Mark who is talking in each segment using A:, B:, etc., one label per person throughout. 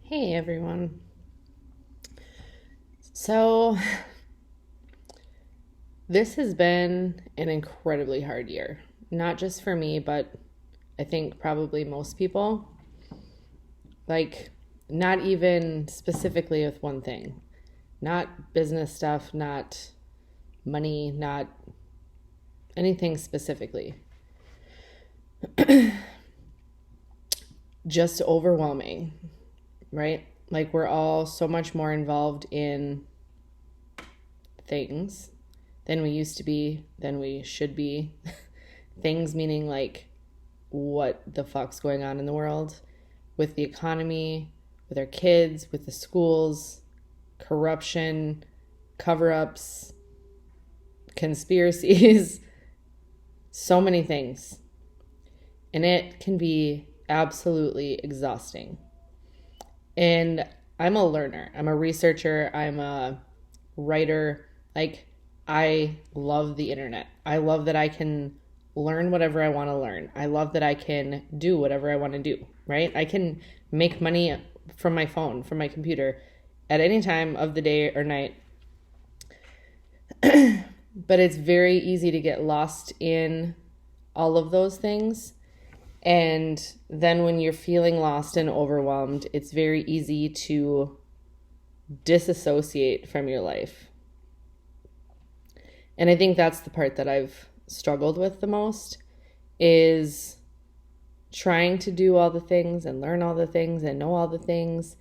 A: Hey everyone. So, this has been an incredibly hard year. Not just for me, but I think probably most people. Like, not even specifically with one thing. Not business stuff, not money, not anything specifically. Just overwhelming, right? Like, we're all so much more involved in things than we used to be, than we should be. Things meaning like what the fuck's going on in the world with the economy, with our kids, with the schools, corruption, cover ups, conspiracies, so many things. And it can be absolutely exhausting. And I'm a learner, I'm a researcher, I'm a writer. Like, I love the internet. I love that I can learn whatever I want to learn. I love that I can do whatever I want to do, right? I can make money from my phone, from my computer at any time of the day or night. But it's very easy to get lost in all of those things. And then when you're feeling lost and overwhelmed, it's very easy to disassociate from your life. And I think that's the part that I've struggled with the most, is trying to do all the things and learn all the things and know all the things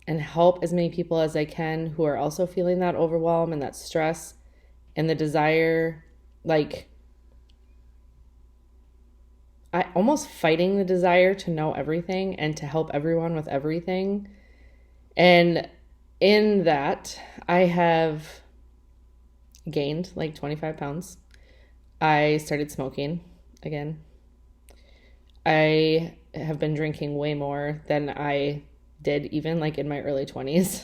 A: and help as many people as I can who are also feeling that overwhelm and that stress and the desire, like, I almost fighting the desire to know everything and to help everyone with everything. And in that, I have gained like 25 pounds. I started smoking again. I have been drinking way more than I did even like in my early 20s.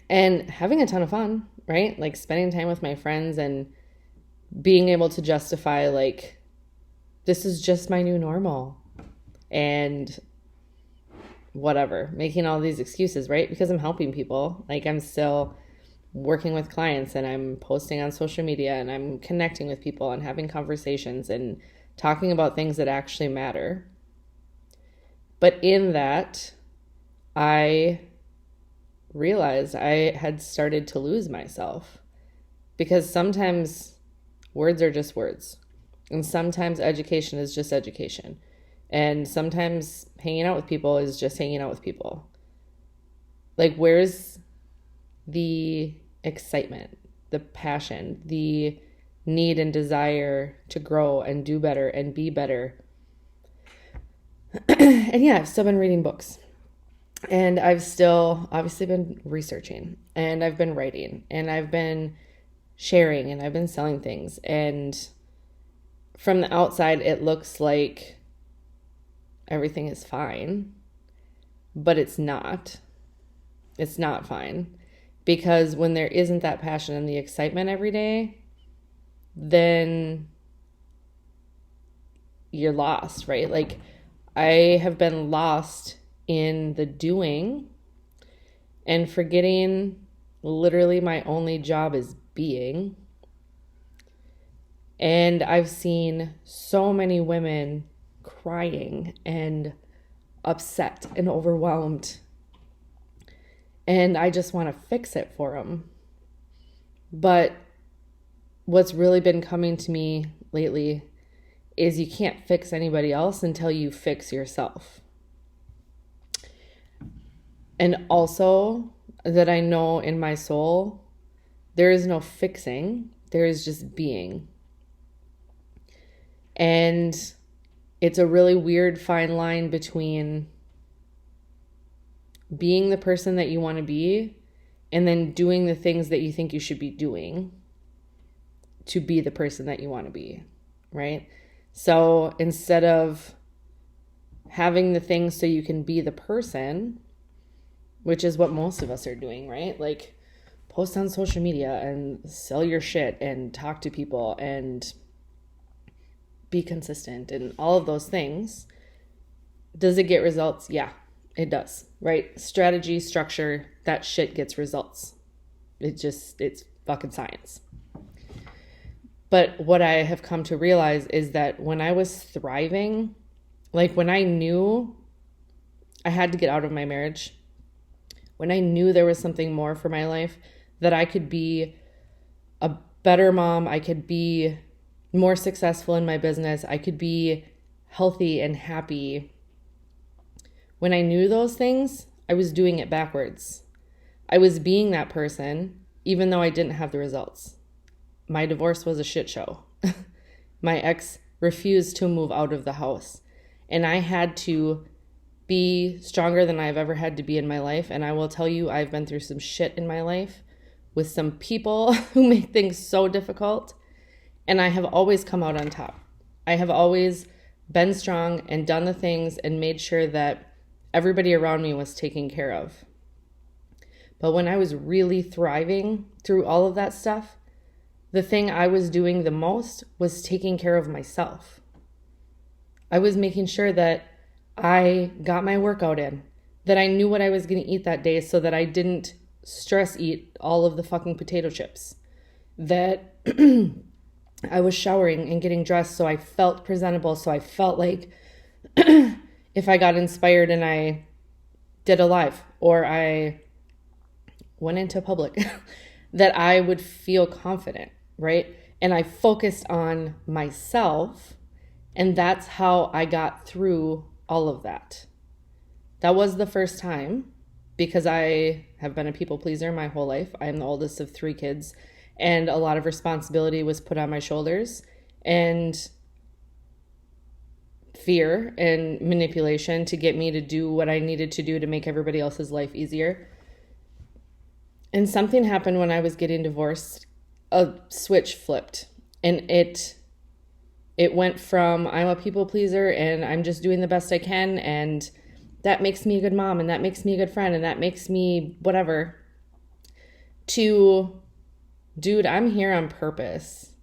A: And having a ton of fun, right? Like spending time with my friends and being able to justify like, this is just my new normal. And whatever, making all these excuses, right? Because I'm helping people. Like, I'm still working with clients and I'm posting on social media and I'm connecting with people and having conversations and talking about things that actually matter. But in that, I realized I had started to lose myself, because sometimes words are just words. And sometimes education is just education. And sometimes hanging out with people is just hanging out with people. Like, where's the excitement, the passion, the need and desire to grow and do better and be better? And yeah, I've still been reading books. And I've still obviously been researching. And I've been writing. And I've been sharing. And I've been selling things. And from the outside, it looks like everything is fine. But it's not. It's not fine. Because when there isn't that passion and the excitement every day, then you're lost, right? Like, I have been lost in the doing and forgetting literally my only job is being. And I've seen so many women crying and upset and overwhelmed. And I just want to fix it for them. But what's really been coming to me lately is you can't fix anybody else until you fix yourself. And also that I know in my soul, there is no fixing, there is just being. And it's a really weird fine line between being the person that you want to be and then doing the things that you think you should be doing to be the person that you want to be, right? So instead of having the things so you can be the person, which is what most of us are doing, right? Like, post on social media and sell your shit and talk to people and be consistent and all of those things. Does it get results? Yeah, It does, right? Strategy, structure, that shit gets results. It's fucking science. But what I have come to realize is that when I was thriving, like when I knew I had to get out of my marriage, when I knew there was something more for my life, that I could be a better mom, I could be more successful in my business, I could be healthy and happy. When I knew those things, I was doing it backwards. I was being that person, even though I didn't have the results. My divorce was a shit show. My ex refused to move out of the house. And I had to be stronger than I've ever had to be in my life. And I will tell you, I've been through some shit in my life with some people who make things so difficult. And I have always come out on top. I have always been strong and done the things and made sure that everybody around me was taken care of. But when I was really thriving through all of that stuff, the thing I was doing the most was taking care of myself. I was making sure that I got my workout in, that I knew what I was going to eat that day so that I didn't stress eat all of the fucking potato chips, that I was showering and getting dressed so I felt presentable, so I felt like if I got inspired and I did a live or I went into public, that I would feel confident, right? And I focused on myself, and that's how I got through all of that. That was the first time, because I have been a people pleaser my whole life. I am the oldest of 3 kids, and a lot of responsibility was put on my shoulders, and fear and manipulation to get me to do what I needed to do to make everybody else's life easier. And something happened when I was getting divorced. A switch flipped, and it went from I'm a people pleaser and I'm just doing the best I can, and that makes me a good mom, and that makes me a good friend, and that makes me whatever, to dude, I'm here on purpose,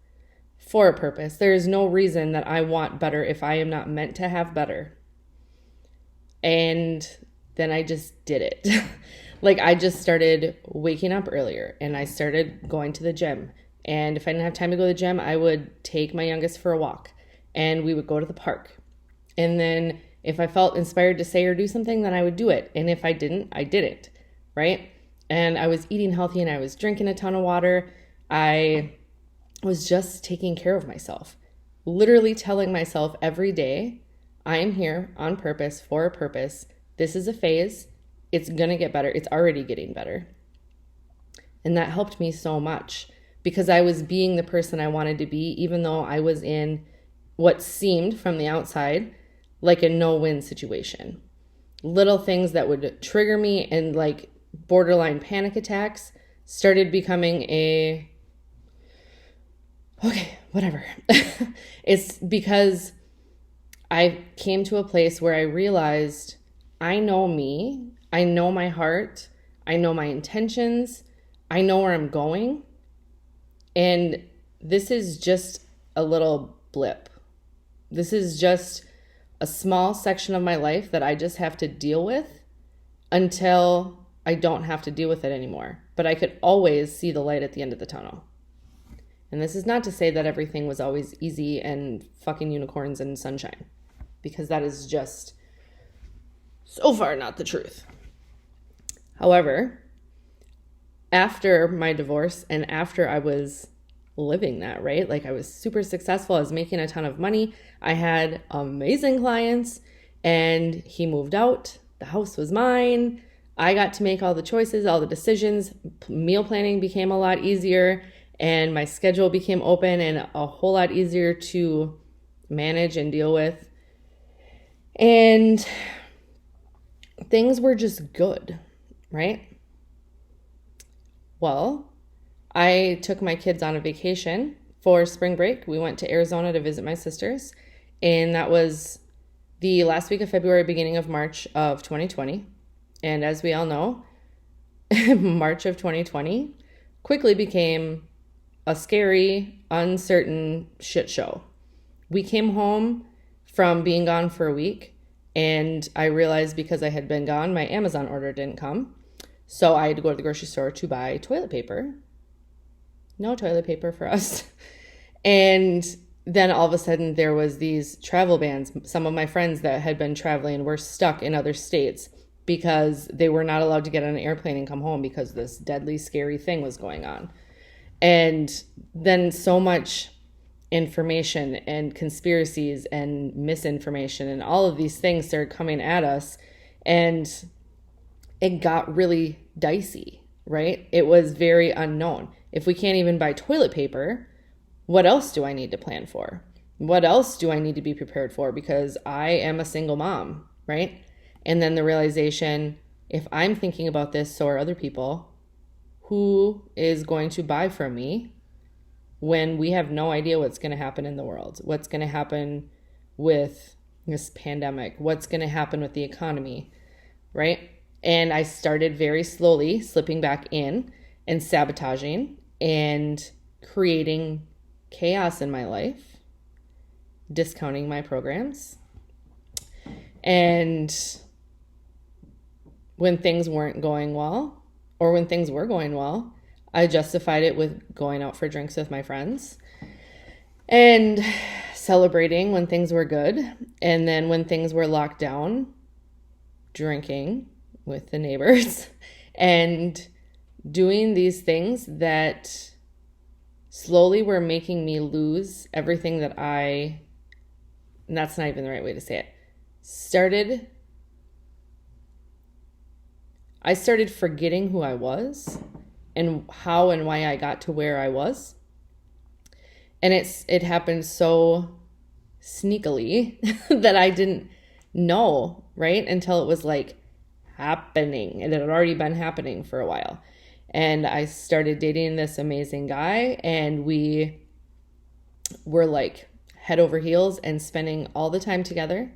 A: for a purpose. There is no reason that I want better if I am not meant to have better. And then I just did it. Like I just started waking up earlier, and I started going to the gym. And if I didn't have time to go to the gym, I would take my youngest for a walk, and we would go to the park. And then if I felt inspired to say or do something, then I would do it. And if I didn't, I didn't, right? And I was eating healthy, and I was drinking a ton of water. I was just taking care of myself, literally telling myself every day, I am here on purpose, for a purpose. This is a phase. It's going to get better. It's already getting better. And that helped me so much, because I was being the person I wanted to be, even though I was in what seemed from the outside like a no-win situation. Little things that would trigger me and like borderline panic attacks started becoming okay, whatever. It's because I came to a place where I realized I know me, I know my heart, I know my intentions, I know where I'm going. And this is just a little blip. This is just a small section of my life that I just have to deal with until I don't have to deal with it anymore. But I could always see the light at the end of the tunnel. And this is not to say that everything was always easy and fucking unicorns and sunshine, because that is just so far not the truth. However, after my divorce and after I was living that, right? Like I was super successful. I was making a ton of money. I had amazing clients, and he moved out. The house was mine. I got to make all the choices, all the decisions. Meal planning became a lot easier, and my schedule became open and a whole lot easier to manage and deal with. And things were just good, right? Well, I took my kids on a vacation for spring break. We went to Arizona to visit my sisters, and that was the last week of February, beginning of March of 2020. And as we all know, March of 2020 quickly became a scary, uncertain shit show. We came home from being gone for a week, And I realized because I had been gone, my Amazon order didn't come. So I had to go to the grocery store to buy toilet paper. No toilet paper for us. And then all of a sudden there was these travel bans. Some of my friends that had been traveling were stuck in other states because they were not allowed to get on an airplane and come home because this deadly, scary thing was going on. And then so much information and conspiracies and misinformation and all of these things started coming at us, and it got really dicey, right? It was very unknown. If we can't even buy toilet paper, what else do I need to plan for? What else do I need to be prepared for? Because I am a single mom, right? And then the realization, if I'm thinking about this, so are other people. Who is going to buy from me when we have no idea what's going to happen in the world? What's going to happen with this pandemic? What's going to happen with the economy, right? And I started very slowly slipping back in and sabotaging and creating chaos in my life, discounting my programs. And when things weren't going well, or when things were going well, I justified it with going out for drinks with my friends and celebrating when things were good. And then when things were locked down, drinking with the neighbors and doing these things that slowly were making me lose everything that and that's not even the right way to say it, I started forgetting who I was and how and why I got to where I was. And it happened so sneakily that I didn't know, right? Until it was like happening. And it had already been happening for a while. And I started dating this amazing guy, and we were like head over heels and spending all the time together.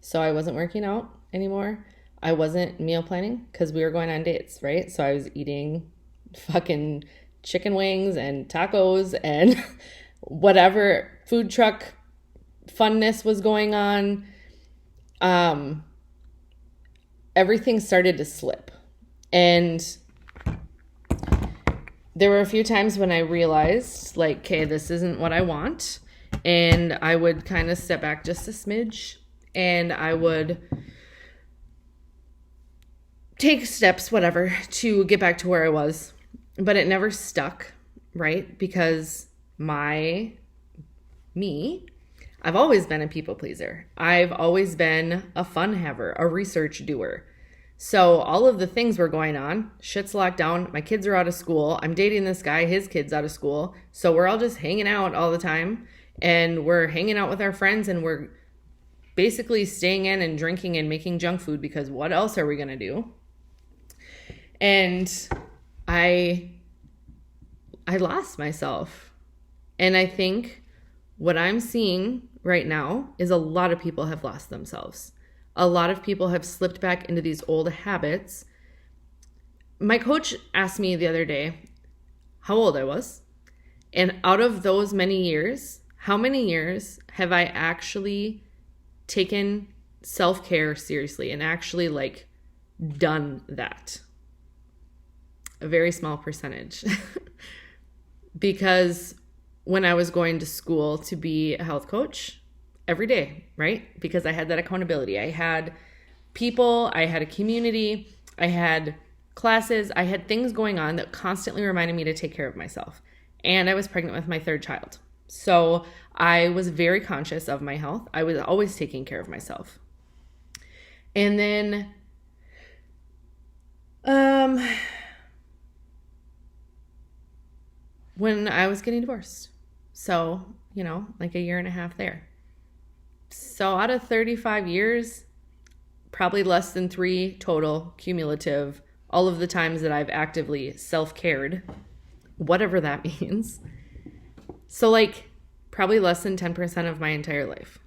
A: So I wasn't working out anymore. I wasn't meal planning because we were going on dates, right? So I was eating fucking chicken wings and tacos and whatever food truck funness was going on. Everything started to slip. And there were a few times when I realized, like, okay, this isn't what I want. And I would kind of step back just a smidge, and I would take steps, whatever, to get back to where I was. But it never stuck, right? Because I've always been a people pleaser. I've always been a fun haver, a research doer. So all of the things were going on. Shit's locked down. My kids are out of school. I'm dating this guy. His kid's out of school. So we're all just hanging out all the time. And we're hanging out with our friends, and we're basically staying in and drinking and making junk food, because what else are we going to do? And I lost myself. And I think what I'm seeing right now is a lot of people have lost themselves. A lot of people have slipped back into these old habits. My coach asked me the other day how old I was. And out of those many years, how many years have I actually taken self-care seriously and actually like done that? A very small percentage. Because when I was going to school to be a health coach every day, right? Because I had that accountability. I had people, I had a community, I had classes, I had things going on that constantly reminded me to take care of myself. And I was pregnant with my third child. So I was very conscious of my health. I was always taking care of myself. And then when I was getting divorced. So, like a year and a half there. So out of 35 years, probably less than 3 total cumulative, all of the times that I've actively self-cared, whatever that means. So like probably less than 10% of my entire life.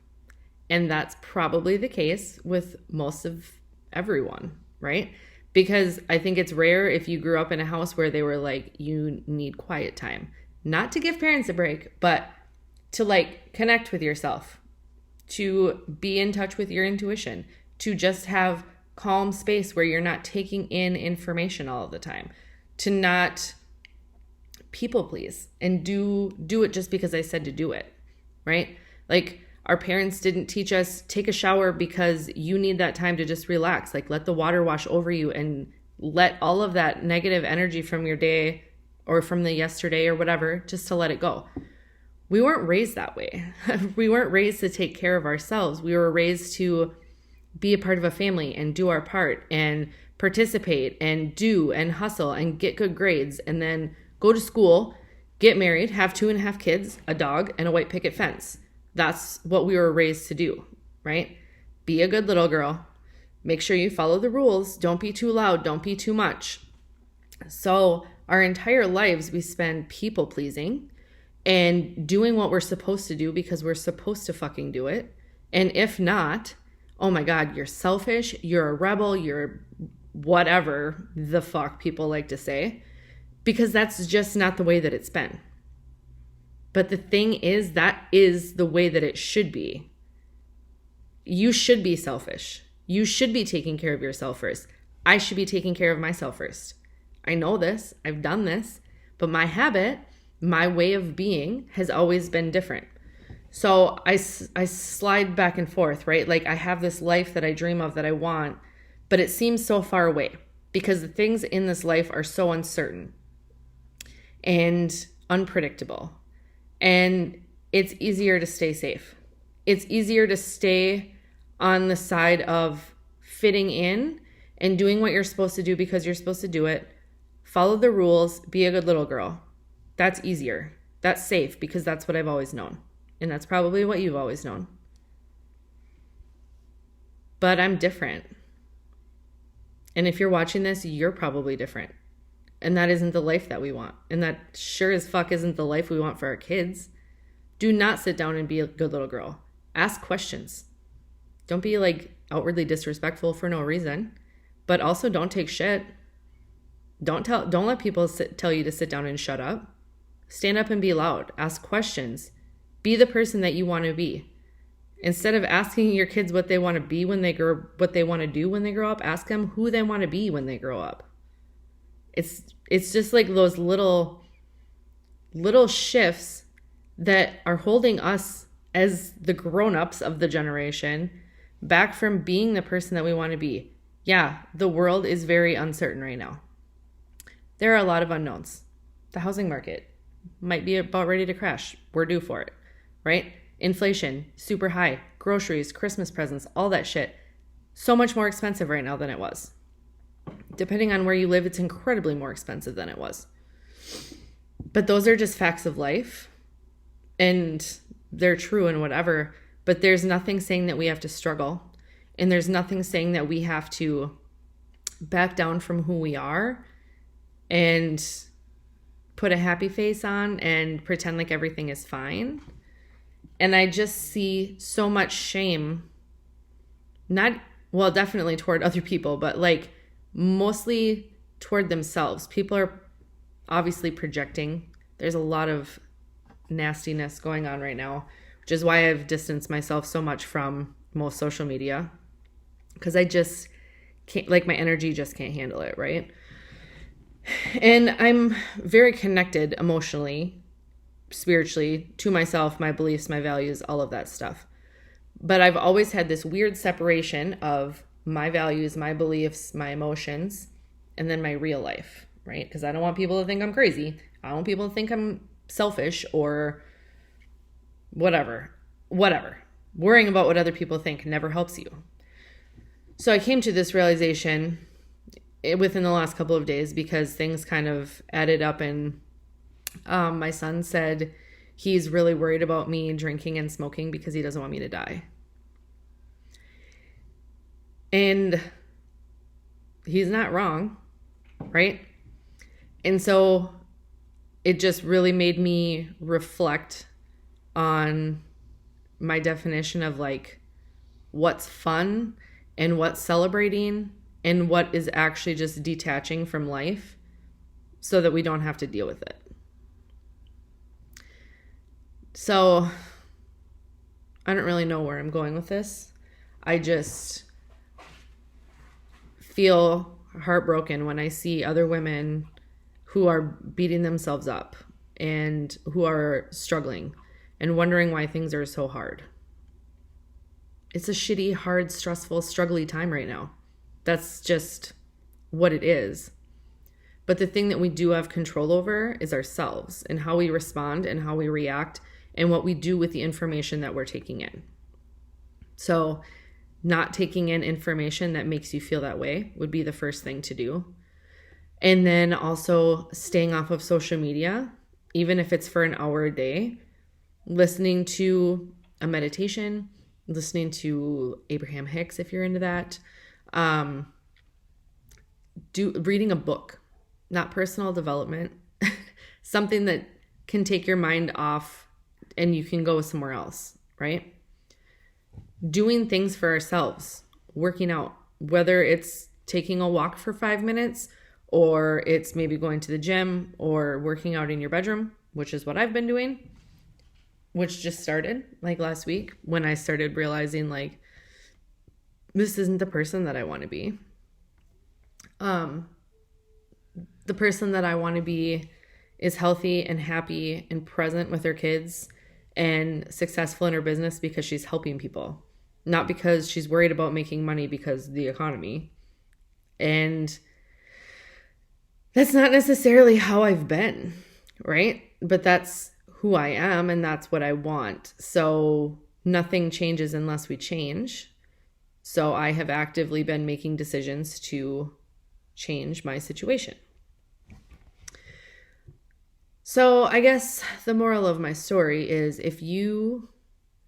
A: And that's probably the case with most of everyone, right? Because I think it's rare if you grew up in a house where they were like, you need quiet time. Not to give parents a break, but to like connect with yourself, to be in touch with your intuition, to just have calm space where you're not taking in information all of the time, to not people please and do it just because I said to do it, right? Like our parents didn't teach us take a shower because you need that time to just relax. Like let the water wash over you and let all of that negative energy from your day or from the yesterday or whatever, just to let it go. We weren't raised that way. We weren't raised to take care of ourselves. We were raised to be a part of a family and do our part and participate and do and hustle and get good grades and then go to school, get married, have 2.5 kids, a dog, and a white picket fence. That's what we were raised to do, right? Be a good little girl. Make sure you follow the rules. Don't be too loud. Don't be too much. So our entire lives, we spend people pleasing and doing what we're supposed to do because we're supposed to fucking do it. And if not, oh my God, you're selfish, you're a rebel, you're whatever the fuck people like to say, because that's just not the way that it's been. But the thing is, that is the way that it should be. You should be selfish. You should be taking care of yourself first. I should be taking care of myself first. I know this, I've done this, but my habit, my way of being has always been different. So I slide back and forth, right? Like I have this life that I dream of that I want, but it seems so far away because the things in this life are so uncertain and unpredictable. And it's easier to stay safe. It's easier to stay on the side of fitting in and doing what you're supposed to do because you're supposed to do it. Follow the rules, be a good little girl. That's easier. That's safe because that's what I've always known. And that's probably what you've always known. But I'm different. And if you're watching this, you're probably different. And that isn't the life that we want. And that sure as fuck isn't the life we want for our kids. Do not sit down and be a good little girl. Ask questions. Don't be like outwardly disrespectful for no reason. But also don't take shit. Don't let people tell you to sit down and shut up. Stand up and be loud. Ask questions. Be the person that you want to be. Instead of asking your kids what they want to be when they grow, what they want to do when they grow up, ask them who they want to be when they grow up. It's just like those little shifts that are holding us as the grown-ups of the generation back from being the person that we want to be. Yeah, the world is very uncertain right now. There are a lot of unknowns. The housing market might be about ready to crash. We're due for it, right? Inflation, super high. Groceries, Christmas presents, all that shit. So much more expensive right now than it was. Depending on where you live, it's incredibly more expensive than it was. But those are just facts of life. And they're true and whatever. But there's nothing saying that we have to struggle. And there's nothing saying that we have to back down from who we are and put a happy face on and pretend like everything is fine. And I just see so much shame, definitely toward other people, but like mostly toward themselves. People are obviously projecting. There's a lot of nastiness going on right now, which is why I've distanced myself so much from most social media, because I just can't, like my energy just can't handle it, right? And I'm very connected emotionally, spiritually, to myself, my beliefs, my values, all of that stuff. But I've always had this weird separation of my values, my beliefs, my emotions, and then my real life, right? Because I don't want people to think I'm crazy. I don't want people to think I'm selfish or whatever. Worrying about what other people think never helps you. So I came to this realization within the last couple of days because things kind of added up, and my son said he's really worried about me drinking and smoking because he doesn't want me to die. And he's not wrong, right? And so it just really made me reflect on my definition of like what's fun and what's celebrating and what is actually just detaching from life so that we don't have to deal with it. So I don't really know where I'm going with this. feel heartbroken when I see other women who are beating themselves up and who are struggling and wondering why things are so hard. It's a shitty, hard, stressful, struggly time right now. That's just what it is. But the thing that we do have control over is ourselves and how we respond and how we react and what we do with the information that we're taking in. So not taking in information that makes you feel that way would be the first thing to do. And then also staying off of social media, even if it's for an hour a day, listening to a meditation, listening to Abraham Hicks if you're into that, reading a book, not personal development, something that can take your mind off and you can go somewhere else, right? Doing things for ourselves, working out, whether it's taking a walk for 5 minutes or it's maybe going to the gym or working out in your bedroom, which is what I've been doing, which just started like last week when I started realizing like, this isn't the person that I want to be. The person that I want to be is healthy and happy and present with her kids and successful in her business because she's helping people, not because she's worried about making money because of the economy. And that's not necessarily how I've been, right? But that's who I am and that's what I want. So nothing changes unless we change. So I have actively been making decisions to change my situation. So I guess the moral of my story is if you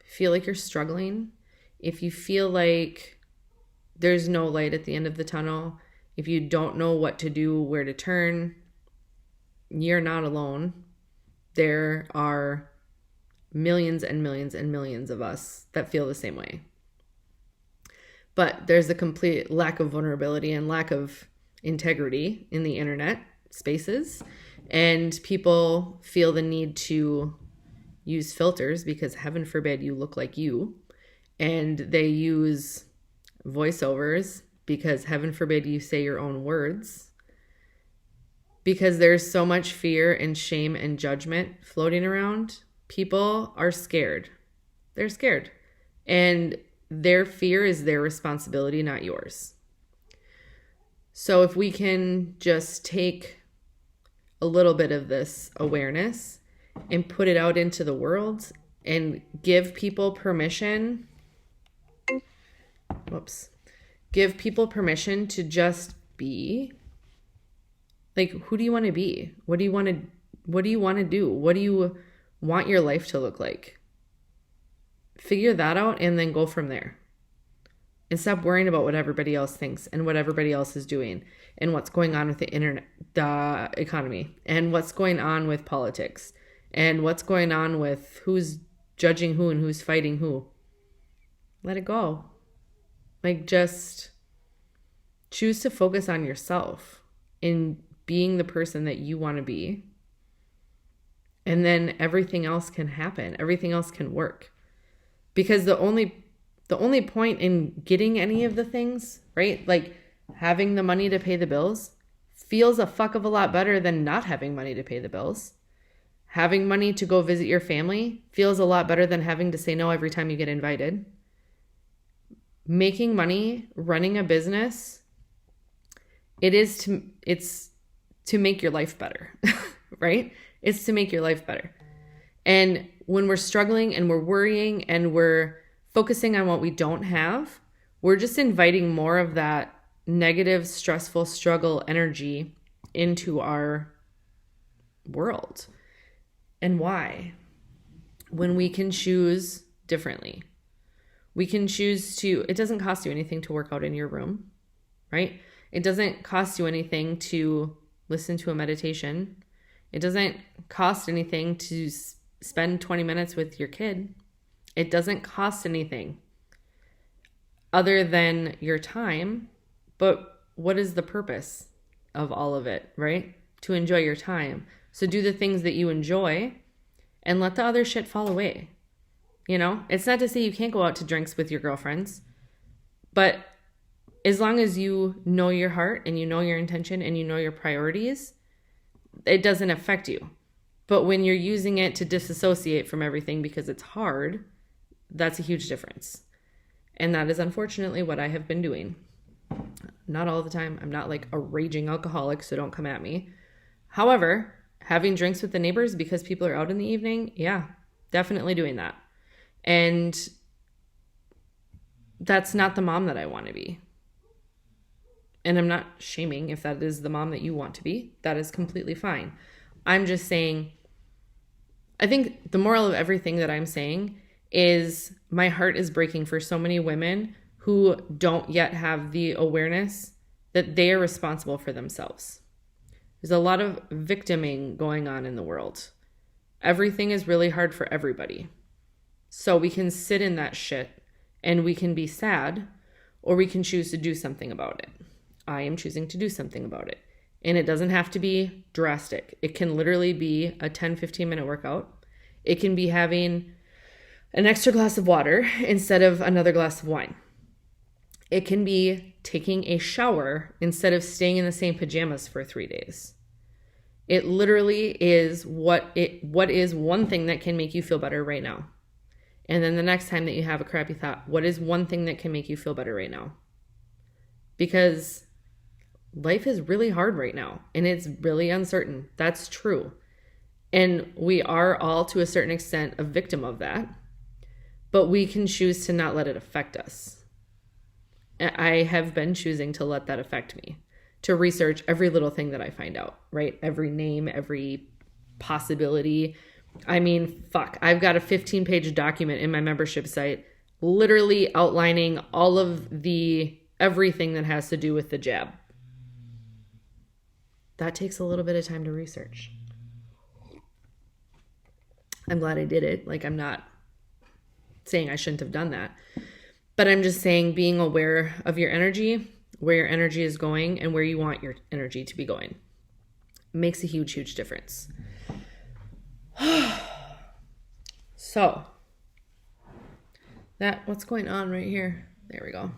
A: feel like you're struggling, if you feel like there's no light at the end of the tunnel, if you don't know what to do, where to turn, you're not alone. There are millions and millions and millions of us that feel the same way. But there's a complete lack of vulnerability and lack of integrity in the internet spaces. And people feel the need to use filters because heaven forbid you look like you. And they use voiceovers because heaven forbid you say your own words. Because there's so much fear and shame and judgment floating around. People are scared. They're scared. And their fear is their responsibility, not yours. So if we can just take a little bit of this awareness and put it out into the world and give people permission. Give people permission to just be. Like, who do you want to be? What do you want to do? What do you want your life to look like? Figure that out and then go from there. And stop worrying about what everybody else thinks and what everybody else is doing and what's going on with the internet, the economy, and what's going on with politics and what's going on with who's judging who and who's fighting who. Let it go. Like, just choose to focus on yourself in being the person that you want to be. And then everything else can happen. Everything else can work. Because the only point in getting any of the things, right? Like having the money to pay the bills feels a fuck of a lot better than not having money to pay the bills. Having money to go visit your family feels a lot better than having to say no every time you get invited. Making money, running a business, it's to make your life better, right? It's to make your life better. And when we're struggling and we're worrying and we're focusing on what we don't have, we're just inviting more of that negative, stressful struggle energy into our world. And why? When we can choose differently. We can choose to, it doesn't cost you anything to work out in your room, right? It doesn't cost you anything to listen to a meditation. It doesn't cost anything to spend 20 minutes with your kid. It doesn't cost anything other than your time. But what is the purpose of all of it, right? To enjoy your time. So do the things that you enjoy and let the other shit fall away. You know, it's not to say you can't go out to drinks with your girlfriends, but as long as you know your heart and you know your intention and you know your priorities, it doesn't affect you. But when you're using it to disassociate from everything because it's hard, that's a huge difference. And that is unfortunately what I have been doing. Not all the time. I'm not like a raging alcoholic, so don't come at me. However, having drinks with the neighbors because people are out in the evening, yeah, definitely doing that. And that's not the mom that I want to be. And I'm not shaming if that is the mom that you want to be. That is completely fine. I'm just saying, I think the moral of everything that I'm saying is my heart is breaking for so many women who don't yet have the awareness that they are responsible for themselves. There's a lot of victiming going on in the world. Everything is really hard for everybody. So we can sit in that shit and we can be sad, or we can choose to do something about it. I am choosing to do something about it. And it doesn't have to be drastic. It can literally be a 10, 15-minute workout. It can be having an extra glass of water instead of another glass of wine. It can be taking a shower instead of staying in the same pajamas for 3 days. It literally is what is one thing that can make you feel better right now. And then the next time that you have a crappy thought, what is one thing that can make you feel better right now? Because life is really hard right now and it's really uncertain. That's true. And we are all to a certain extent a victim of that, but we can choose to not let it affect us. I have been choosing to let that affect me, to research every little thing that I find out, right? Every name, every possibility. I mean, fuck, I've got a 15-page document in my membership site literally outlining all of the everything that has to do with the jab. That takes a little bit of time to research. I'm glad I did it. Like, I'm not saying I shouldn't have done that, but I'm just saying being aware of your energy, where your energy is going and where you want your energy to be going makes a huge, huge difference. So what's going on right here? There we go.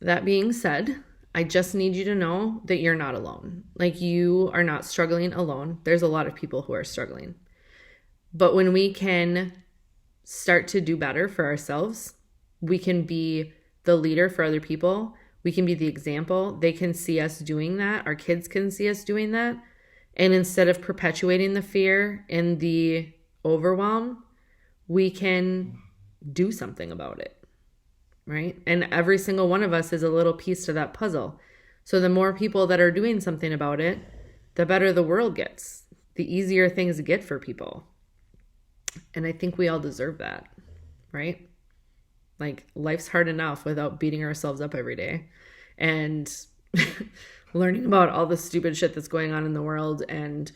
A: That being said, I just need you to know that you're not alone. Like, you are not struggling alone. There's a lot of people who are struggling. But when we can start to do better for ourselves, we can be the leader for other people. We can be the example. They can see us doing that. Our kids can see us doing that. And instead of perpetuating the fear and the overwhelm, we can do something about it. Right? And every single one of us is a little piece to that puzzle. So the more people that are doing something about it, the better the world gets, the easier things get for people. And I think we all deserve that, right? Like, life's hard enough without beating ourselves up every day and learning about all the stupid shit that's going on in the world and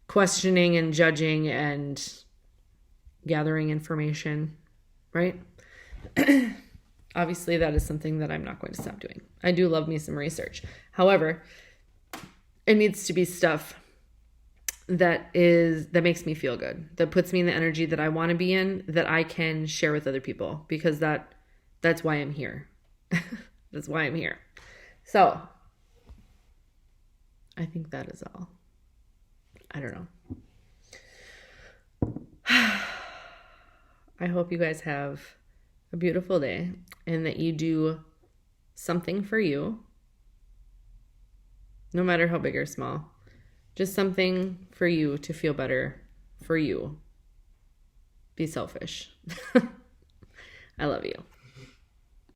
A: questioning and judging and gathering information, right? Obviously, that is something that I'm not going to stop doing. I do love me some research. However, it needs to be stuff that makes me feel good, that puts me in the energy that I want to be in, that I can share with other people, because that's why I'm here. That's why I'm here. So I think that is all. I don't know. I hope you guys have a beautiful day and that you do something for you, no matter how big or small. Just something for you to feel better for you. Be selfish. I love you.